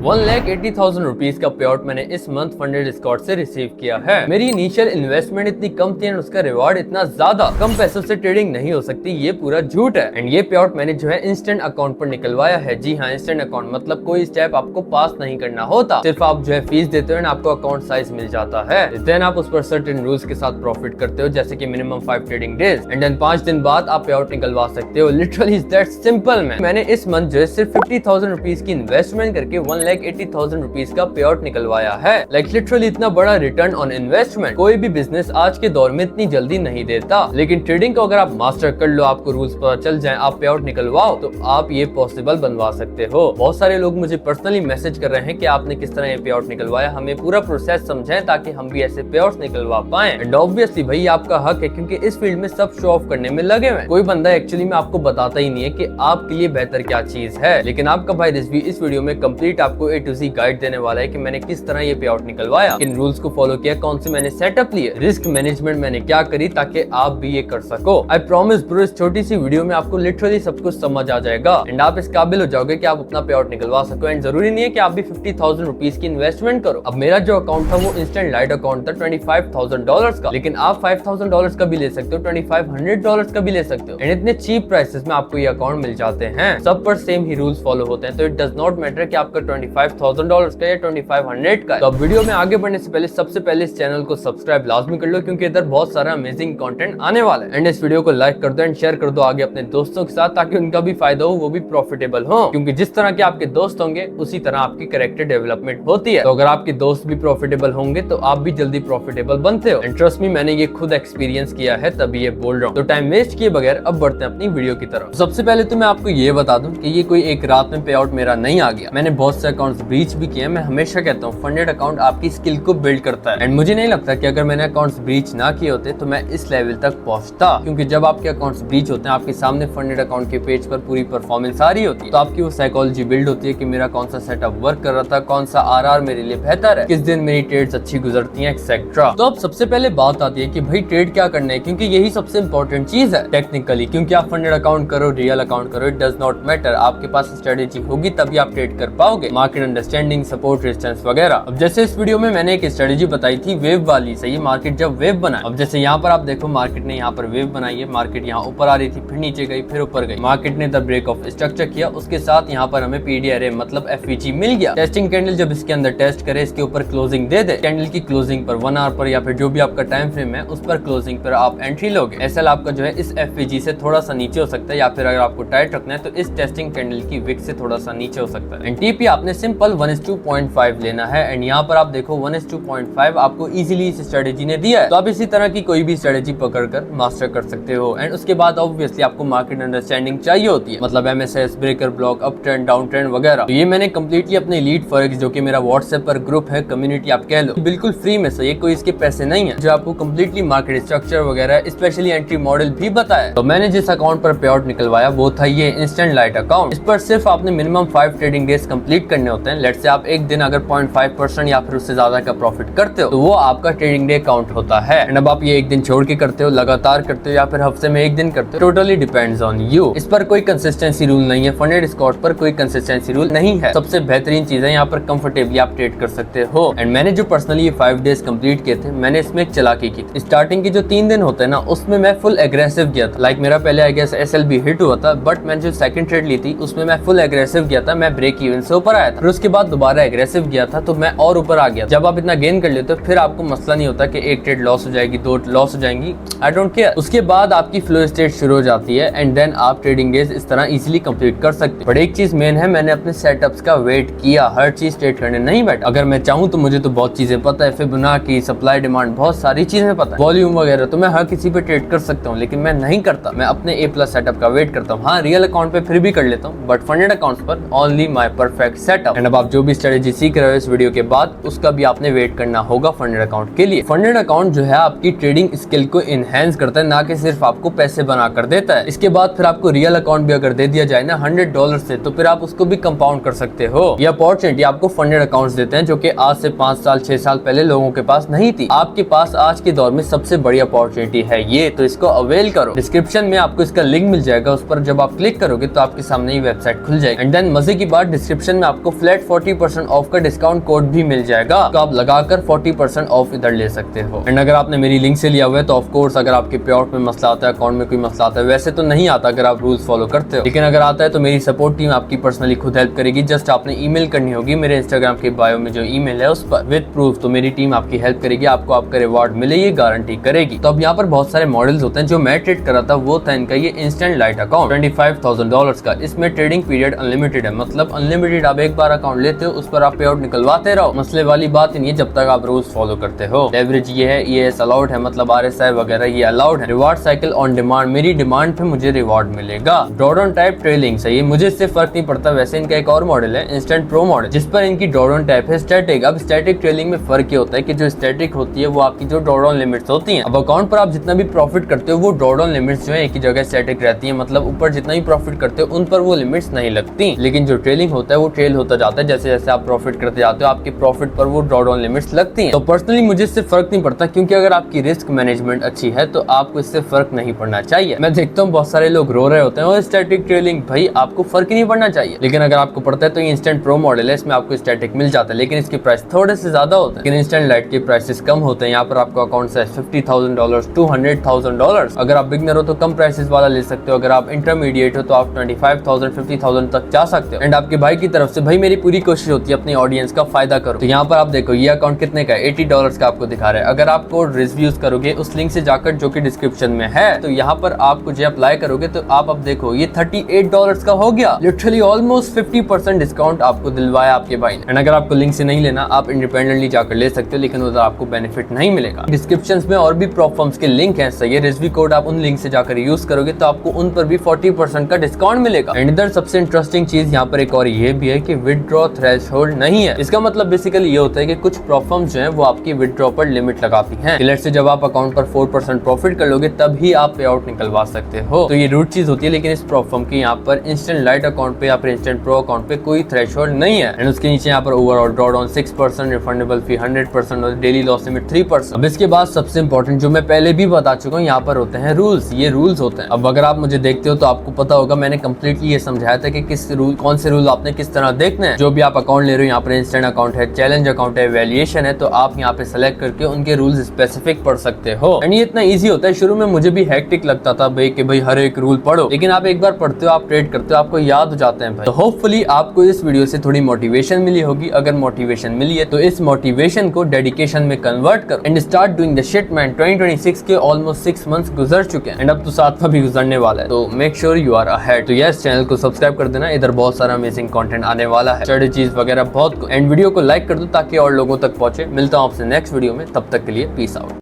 1,80,000 rupees का पे out मैंने इस मंथ फंडेड स्कॉट से रिसीव किया है। मेरी इनिशियल इन्वेस्टमेंट इतनी कम थी एंड उसका रिवॉर्ड इतना ज्यादा। कम पैसों से ट्रेडिंग नहीं हो सकती, ये पूरा झूठ है। एंड ये पे आउट मैंने जो है इंस्टेंट अकाउंट पर निकलवाया है। जी हाँ, इंस्टेंट अकाउंट मतलब कोई स्टेप आपको पास नहीं करना होता, सिर्फ आप जो है फीस देते हो एंड आपको अकाउंट साइज मिल जाता है। देन आप उस पर सर्टेन रूल्स के साथ प्रॉफिट करते हो, जैसे कि minimum 5 trading days and then 5 दिन बाद आप पे आउट निकलवा सकते हो। Literally that simple. मैंने इस मंथ जो है सिर्फ 50,000 रुपीज की इन्वेस्टमेंट करके 1,80,000 रुपीज का पे आउट निकलवाया है। लिटरली इतना बड़ा रिटर्न ऑन इन्वेस्टमेंट कोई भी बिजनेस आज के दौर में इतनी जल्दी नहीं देता। लेकिन ट्रेडिंग को अगर आप मास्टर कर लो, आपको रूल्स पता चल जाए, आप पे आउट निकलवाओ, तो आप ये पॉसिबल बनवा सकते हो। बहुत सारे लोग मुझे पर्सनली मैसेज कर रहे हैं कि आपने किस तरह ये पे आउट निकलवाया, हमें पूरा प्रोसेस समझाएं ताकि हम भी ऐसे पे आउट निकलवा पाएं। एंड ऑब्वियसली भाई आपका हक है, क्योंकि इस फील्ड में सब शो ऑफ करने में लगे हुए। कोई बंदा एक्चुअली में आपको बताता ही नहीं है कि आपके लिए बेहतर क्या चीज है। लेकिन आपका भाई रिजवी इस वीडियो में कंप्लीट आपको A to Z गाइड देने वाला है कि मैंने किस तरह ये पे आउट निकलवाया, किन रूल्स को फॉलो किया, कौन से मैंने सेटअप लिए, रिस्क मैनेजमेंट मैंने क्या करी, ताकि आप भी ये कर सको। आई प्रॉमिस ब्रो, इस छोटी सी वीडियो में आपको लिटरली सब कुछ समझ आ जाएगा एंड आप इस काबिल हो जाओगे कि आप अपना पे आउट निकलवा सको। एंड जरूरी नहीं है कि आप भी 50,000 रुपीज की इन्वेस्टमेंट करो। अब मेरा जो अकाउंट था वो इंस्टेंट लाइट अकाउंट था $25,000 का, लेकिन आप $5,000 का भी ले सकते हो, $2,500 का भी ले सकते हो। एंड इतने चीप प्राइसेस में आपको ये अकाउंट मिल जाते हैं। सब पर सेम ही रूल्स फॉलो होते हैं, तो इट डज नॉट मैटर कि आपका $25,000 का या 2,500 का। तो अब वीडियो में आगे बढ़ने से पहले सबसे पहले इस चैनल को सब्सक्राइब लाजमी कर लो, क्योंकि इधर बहुत सारा अमेजिंग कंटेंट आने वाला है। एंड इस वीडियो को लाइक कर दो एंड शेयर कर दो आगे अपने दोस्तों के साथ, ताकि उनका भी फायदा हो, वो भी प्रॉफिटेबल हो। क्योंकि जिस तरह के आपके दोस्त होंगे उसी तरह आपकी कैरेक्टर डेवलपमेंट होती है। तो अगर आपके दोस्त भी प्रॉफिटेबल होंगे तो आप भी जल्दी प्रॉफिटेबल बनते हो। एंड ट्रस्ट मी, मैंने ये खुद एक्सपीरियंस किया है, तभी ये बोल रहा हूँ। तो टाइम वेस्ट किए बगैर अब बढ़ते हैं अपनी वीडियो की तरफ। सबसे पहले तो मैं आपको ये बता दूं कि ये कोई एक रात में पे आउट मेरा नहीं आ गया। मैंने बहुत से अकाउंट्स ब्रीच भी किए। मैं हमेशा कहता हूँ फंडेड अकाउंट आपकी स्किल को बिल्ड करता है। एंड मुझे नहीं लगता कि अगर मैंने अकाउंट्स ब्रीच ना किए होते तो मैं इस लेवल तक पहुंचता, क्योंकि जब आपके अकाउंट्स ब्रीच होते हैं, आपके सामने फंडेड अकाउंट के पेज पर पूरी परफॉर्मेंस आ रही होती है, तो आपकी वो साइकोलॉजी बिल्ड होती है कि मेरा कौन सा सेटअप वर्क कर रहा था, कौन सा आरआर मेरे लिए बेहतर है, किस दिन मेरी ट्रेड्स अच्छी गुजरती हैं, एक्सेट्रा। तो अब सबसे पहले बात आती है कि भाई ट्रेड क्या करना है, क्योंकि यही सबसे इंपॉर्टेंट चीज है टेक्निकली। क्योंकि आप फंडेड अकाउंट करो, रियल अकाउंट करो, इट डज नॉट मैटर। आपके पास स्ट्रेटेजी होगी तभी आप ट्रेड कर पाओगे, मार्केट अंडरस्टैंडिंग, सपोर्ट, रेजिस्टेंस वगैरह। अब जैसे इस वीडियो में मैंने एक स्ट्रेटेजी बताई थी वेव वाली, सही है, मार्केट जब वेव बना। अब जैसे यहाँ पर आप देखो, मार्केट ने यहाँ पर वेव बनाई है, मार्केट यहाँ ऊपर आ रही थी, फिर नीचे गई, फिर ऊपर गई, मार्केट ने द ब्रेक ऑफ स्ट्रक्चर किया, उसके साथ यहाँ पर हमें पीडीआरए मतलब एफवीजी मिल गया। टेस्टिंग कैंडल जब इसके अंदर टेस्ट करे, इसके ऊपर क्लोजिंग दे दे, कैंडल की क्लोजिंग पर 1 आवर पर या फिर जो भी आपका टाइम फ्रेम है उस पर क्लोजिंग पर आप एंट्री लोगे। एसएल आपका जो है इस एफवीजी से थोड़ा सा नीचे हो सकता है, या फिर अगर आपको टाइट रखना है तो इस टेस्टिंग कैंडल की विक से थोड़ा सा नीचे हो सकता है। एंड टीपी आपने सिंपल 1:2.5 लेना है। एंड यहाँ पर आप देखो 1:2.5 आपको इजीली इस स्ट्रेटेजी ने दिया है, तो आप इसी तरह की कोई भी स्ट्रेटेजी पकड़कर मास्टर कर सकते हो। एंड उसके बाद ऑब्वियसली आपको मार्केट अंडरस्टैंडिंग चाहिए होती है, मतलब MSS, breaker block, up trend, down trend वगैरह। तो ये मैंने कंप्लीटली अपने लीड फॉरेक्स, जो कि मेरा व्हाट्सएप पर ग्रुप है, कम्युनिटी आप कह लो, बिल्कुल फ्री में से, ये कोई इसके पैसे नहीं है, जो आपको कंप्लीटली मार्केट स्ट्रक्चर वगैरह स्पेशली एंट्री मॉडल भी बताया। तो मैंने जिस अकाउंट पर पे आउट निकलवाया वो था ये इंस्टेंट लाइट अकाउंट। इस पर सिर्फ आपने मिनिमम 5 ट्रेडिंग डेज कंप्लीट करने होते हैं। लेट्स से आप एक दिन अगर 0.5% या फिर उससे ज्यादा का प्रॉफिट करते हो तो वो आपका ट्रेडिंग डे काउंट होता है। एंड अब आप ये एक दिन छोड़ के करते हो, लगातार करते हो, या फिर हफ्ते में एक दिन करते हो, टोटली डिपेंड्स ऑन यू। इस पर कोई कंसिस्टेंसी रूल नहीं है, फंडेड स्कॉट पर कोई कंसिस्टेंसी रूल नहीं है। सबसे बेहतरीन चीज है यहाँ पर कंफर्टेबली आप ट्रेड कर सकते हो। एंड मैंने जो पर्सनली ये 5 डेज कंप्लीट किए थे, मैंने इसमें एक चालाकी की थी। स्टार्टिंग के जो 3 दिन होते हैं ना, उसमें मैं फुल एग्रेसिव गया था। लाइक मेरा पहले आई गेस एसएलबी हिट हुआ था, बट मैंने जो सेकंड ट्रेड ली थी उसमें मैं फुल एग्रेसिव गया था, मैं ब्रेक इवन से ऊपर आया था। फिर उसके बाद दोबारा एग्रेसिव गया था तो मैं और ऊपर आ गया। जब आप इतना गेन कर लेते हो फिर आपको मसला नहीं होता कि एक ट्रेड लॉस हो जाएगी, 2 लॉस हो जाएंगी, आई डोंट केयर। उसके बाद आपकी फ्लो स्टेट शुरू हो जाती है एंड देन आप ट्रेडिंग डेज इस तरह इजीली कंप्लीट कर सकते हो। बट एक चीज मेन है, मैंने अपने सेटअप्स का वेट किया, हर चीज ट्रेड करने नहीं बैठा। अगर मैं चाहूँ तो मुझे तो बहुत चीजें पता है, फिबोनाची, सप्लाई डिमांड, बहुत सारी चीजें पता है, वॉल्यूम वगैरह, तो मैं हर किसी पे ट्रेड कर सकता हूँ, लेकिन मैं नहीं करता। मैं अपने A+ सेटअप का वेट करता हूँ। हाँ, रियल अकाउंट पे फिर भी कर लेता हूँ, बट फंडेड अकाउंट्स पर only my perfect setup. And अब आप जो भी स्ट्रेटेजी सीख रहे हो इस वीडियो के बाद, उसका भी आपने वेट करना होगा फंडेड अकाउंट के लिए। फंडेड अकाउंट जो है आपकी ट्रेडिंग स्किल को इनहेंस करता है, ना कि सिर्फ आपको पैसे बना कर देता है। इसके बाद फिर आपको रियल अकाउंट भी अगर दे दिया जाए ना $100 से, तो फिर आप उसको भी कंपाउंड कर सकते हो। ये अपॉर्चुनिटी आपको फंडेड अकाउंट्स देते हैं, जो कि आज से 5 साल 6 साल पहले लोगों के पास नहीं थी। आपके पास आज के दौर में सबसे बड़ी अपॉर्चुनिटी है ये, तो इसको अवेल करो। डिस्क्रिप्शन में आपको इसका लिंक मिल जाएगा, उस पर जब आप क्लिक करोगे तो आपके सामने ही वेबसाइट खुल जाएगी। एंड देन मजे की बात, डिस्क्रिप्शन में आपको आपको फ्लैट 40% ऑफ का डिस्काउंट कोड भी मिल जाएगा, तो आप लगाकर 40% ऑफ इधर ले सकते हो। एंड अगर आपने मेरी लिंक से लिया हुआ है तो ऑफकोर्स अगर आपके पे आउट में मसला आता है, अकाउंट में कोई मसला आता है, वैसे तो नहीं आता अगर आप रूल्स फॉलो करते हो, लेकिन अगर आता है तो मेरी सपोर्ट टीम आपकी पर्सनली खुद हेल्प करेगी। जस्ट आपने ईमेल करनी होगी मेरे इंस्टाग्राम के बायो में जो ईमेल है उस पर विद प्रूफ, तो मेरी टीम आपकी हेल्प करेगी, आपको आपका रिवॉर्ड मिले ये गारंटी करेगी। तो अब यहाँ पर बहुत सारे मॉडल्स होते हैं। जो मैं ट्रेड कर रहा था वो था इनका ये इंस्टेंट लाइट अकाउंट $25,000 का। इसमें ट्रेडिंग पीरियड अनलिमिटेड है, मतलब अनलिमिटेड आप एक बार अकाउंट लेते हो उस पर आप पे आउट निकलवाते रहो, मसले वाली बात नहीं है जब तक आप रूल्स फॉलो करते हो। लेवरेज ये है, ES अलाउड है, मतलब RSI वगैरह ये अलाउड है। रिवार्ड साइकिल ऑन डिमांड, मेरी डिमांड पे मुझे रिवार्ड मिलेगा। ड्रॉडाउन टाइप ट्रेलिंग से ये मुझे इससे फर्क नहीं पड़ता। वैसे इनका एक और मॉडल है इंस्टेंट प्रो मॉडल, जिस पर इनकी ड्रॉडाउन टाइप है स्टैटिक। अब स्टैटिक ट्रेलिंग में फर्क ये होता है कि जो स्टैटिक होती है वो आपकी जो ड्रॉडाउन लिमिट्स होती हैं, अब अकाउंट पर आप जितना भी प्रॉफिट करते हो वो ड्रॉडाउन लिमिट्स जो है एक ही जगह स्टैटिक रहती है, मतलब ऊपर जितना भी प्रॉफिट करते हो उन पर वो लिमिट्स नहीं लगती। लेकिन जो ट्रेलिंग होता है वो ट्रेल होता जाता है, जैसे जैसे आप प्रॉफिट करते जाते हो आपके प्रॉफिट पर वो ड्रॉडाउन लिमिट्स लगती हैं। तो पर्सनली मुझे इससे फर्क नहीं पड़ता, क्योंकि अगर आपकी रिस्क मैनेजमेंट अच्छी है तो आपको इससे फर्क नहीं पड़ना चाहिए। मैं देखता हूँ बहुत सारे लोग रो रहे होते हैं और स्टैटिक ट्रेलिंग, भाई आपको फर्क ही नहीं पड़ना चाहिए। लेकिन अगर आपको पड़ता है तो ये इंस्टेंट प्रो मॉडल है, इसमें आपको स्टैटिक मिल जाता है, लेकिन इसके प्राइस थोड़े से ज्यादा होते हैं। लेकिन इंस्टेंट लाइट के प्राइसेस कम होते हैं। यहाँ पर आपको अकाउंट से $50,000 $200,000। अगर आप बिगनर हो तो कम प्राइसेस वाला ले सकते हो, अगर आप इंटरमीडिएट हो तो आप 25,000 50,000 तक जा सकते हो। एंड आपके भाई की तरफ से भाई मेरी पूरी कोशिश होती है अपनी ऑडियंस का फायदा करो। तो यहाँ पर आप देखो ये अकाउंट कितने का है, $80 का आपको दिखा रहा है। अगर आप कोड रिव्यूज करोगे उस लिंक से जाकर जो कि डिस्क्रिप्शन में है, तो यहाँ पर आपको जो अप्लाई करोगे तो आप अब देखो ये $38 का हो गया। लिटरली ऑलमोस्ट 50% डिस्काउंट आपको दिलवाया आपके भाई ने। एंड अगर आपको लिंक से नहीं लेना आप इंडिपेंडेंटली जाकर ले सकते हो, लेकिन उधर आपको बेनिफिट नहीं मिलेगा। डिस्क्रिप्शन में और भी प्रॉप फर्म्स के लिंक है, सही है, रिव्यू कोड आप उन लिंक से जाकर यूज करोगे तो आपको उन पर भी 40% का डिस्काउंट मिलेगा। एंड इधर सबसे इंटरेस्टिंग चीज यहाँ पर एक और ये भी है कि विथड्रॉ थ्रेशोल्ड नहीं है। इसका मतलब बेसिकली ये होता है कि कुछ प्रॉप फर्म्स जो है वो आपकी विथड्रॉ पर लिमिट लगाती हैं। लेट्स से जब आप अकाउंट पर 4% प्रॉफिट कर लोगे तभी आप पे आउट निकलवा सकते हो, तो ये रूट चीज होती है। लेकिन इस प्रॉप फर्म की यहाँ पर इंस्टेंट लाइट अकाउंट पे या फिर इंस्टेंट प्रो अकाउंट पे कोई थ्रेशोल्ड नहीं है। एंड उसके नीचे यहाँ पर ओवरऑल ड्रॉडाउन 6%, रिफंडेबल फी 100% और डेली लॉस लिमिट 3%। अब इसके बाद सबसे इंपॉर्टेंट जो मैं पहले भी बता चुका हूँ, यहाँ पर होते हैं रूल्स। ये रूल्स होते हैं। अब अगर आप मुझे देखते हो तो आपको पता होगा मैंने कंप्लीटली ये समझाया था कि किस रूल, कौन से रूल आपने किस तरह देखने हैं। जो भी आप अकाउंट ले रहे हो, यहाँ पर इंस्टेंट अकाउंट है, चैलेंज अकाउंट है, वैल्यूएशन है, तो आप यहाँ पे सेलेक्ट करके उनके रूल्स स्पेसिफिक पढ़ सकते हो। एंड ये इतना इजी होता है। शुरू में मुझे भी हेक्टिक लगता था भाई कि भाई हर एक रूल पढ़ो, लेकिन आप एक बार पढ़ते हो, आप ट्रेड करते हो, आपको याद हो जाते हैं भाई। तो होपफुली आपको इस वीडियो से थोड़ी मोटिवेशन मिली होगी। अगर मोटिवेशन मिली है तो इस मोटिवेशन को डेडिकेशन में कन्वर्ट करो and start doing the shit man. 2026 के ऑलमोस्ट 6 मंथ्स गुजर चुके हैं एंड अब तो 7वां भी गुजरने वाला है, तो make sure you are ahead. तो यस, चैनल को सब्सक्राइब कर देना, इधर बहुत सारा अमेजिंग कंटेंट आने वाला है, स्ट्रेटजीज वगैरह बहुत। एंड वीडियो को लाइक कर दो ताकि और लोगों तक पहुंचे। मिलता हूं आपसे नेक्स्ट वीडियो में, तब तक के लिए पीस आउट।